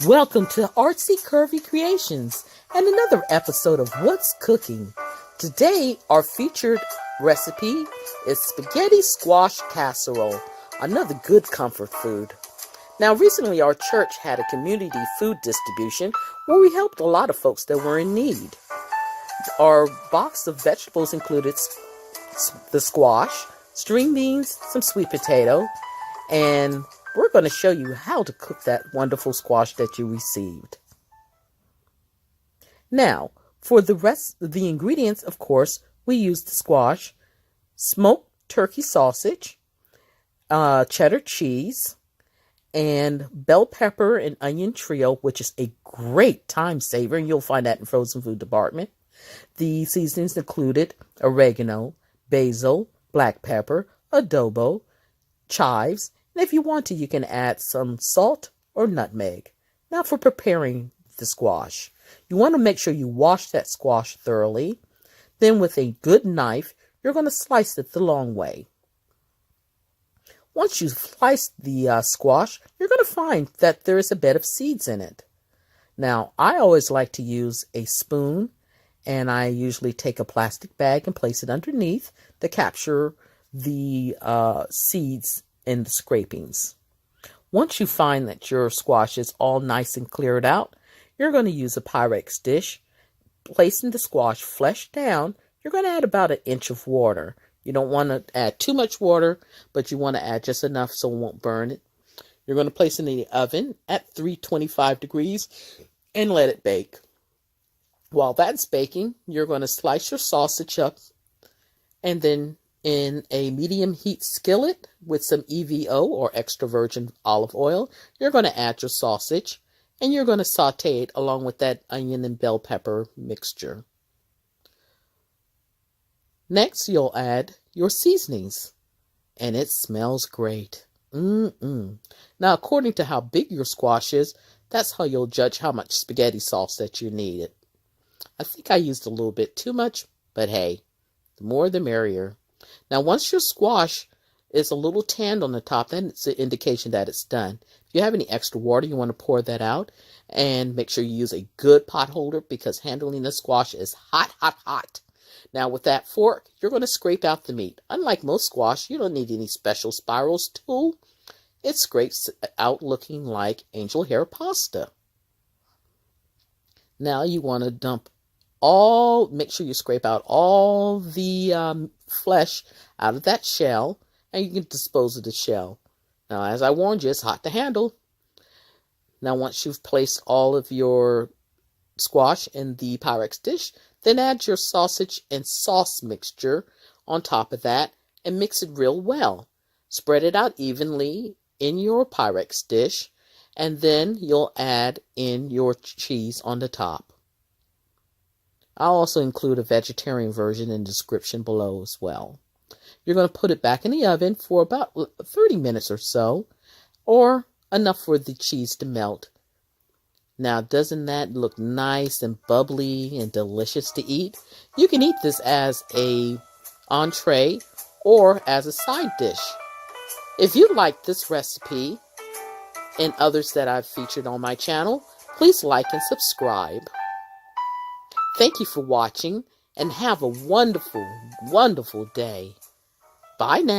Welcome to Artsy Curvy Creations and another episode of What's Cooking. Today, our featured recipe is spaghetti squash casserole, another good comfort food. Now, recently our church had a community food distribution where we helped a lot of folks that were in need. Our box of vegetables included the squash, string beans, some sweet potato, and we're going to show you how to cook that wonderful squash that you received. Now, for the rest of the ingredients, of course, we used the squash, smoked turkey sausage, cheddar cheese, and bell pepper and onion trio, which is a great time saver, and you'll find that in frozen food department. The seasonings included oregano, basil, black pepper, adobo, chives, and if you want to, you can add some salt or nutmeg. Now for preparing the squash. You want to make sure you wash that squash thoroughly. Then with a good knife, you're going to slice it the long way. Once you've sliced the squash, you're going to find that there is a bed of seeds in it. Now, I always like to use a spoon, and I usually take a plastic bag and place it underneath to capture the seeds and the scrapings. Once you find that your squash is all nice and cleared out, you're going to use a Pyrex dish. Placing the squash flesh down, you're going to add about 1 inch of water. You don't want to add too much water, but you want to add just enough so it won't burn it. You're going to place it in the oven at 325 degrees and let it bake. While that's baking, you're going to slice your sausage up, and then in a medium heat skillet with some EVO or extra virgin olive oil, you're going to add your sausage, and you're going to saute it along with that onion and bell pepper mixture. Next, you'll add your seasonings, and it smells great. Now, according to how big your squash is, that's how you'll judge how much spaghetti sauce that you needed. I think I used a little bit too much, but hey, the more the merrier. Now, once your squash is a little tanned on the top, then it's an indication that it's done. If you have any extra water, you want to pour that out, and make sure you use a good pot holder because handling the squash is hot, hot, hot. Now, with that fork, you're going to scrape out the meat. Unlike most squash, you don't need any special spirals tool. It scrapes out looking like angel hair pasta. Now, you want to make sure you scrape out all the flesh out of that shell, and you can dispose of the shell. Now, as I warned you, it's hot to handle. Now, once you've placed all of your squash in the Pyrex dish, then add your sausage and sauce mixture on top of that and mix it real well. Spread it out evenly in your Pyrex dish, and then you'll add in your cheese on the top. I'll also include a vegetarian version in the description below as well. You're going to put it back in the oven for about 30 minutes or so, or enough for the cheese to melt. Now, doesn't that look nice and bubbly and delicious to eat? You can eat this as an entree or as a side dish. If you like this recipe and others that I've featured on my channel, please like and subscribe. Thank you for watching, and have a wonderful, wonderful day. Bye now.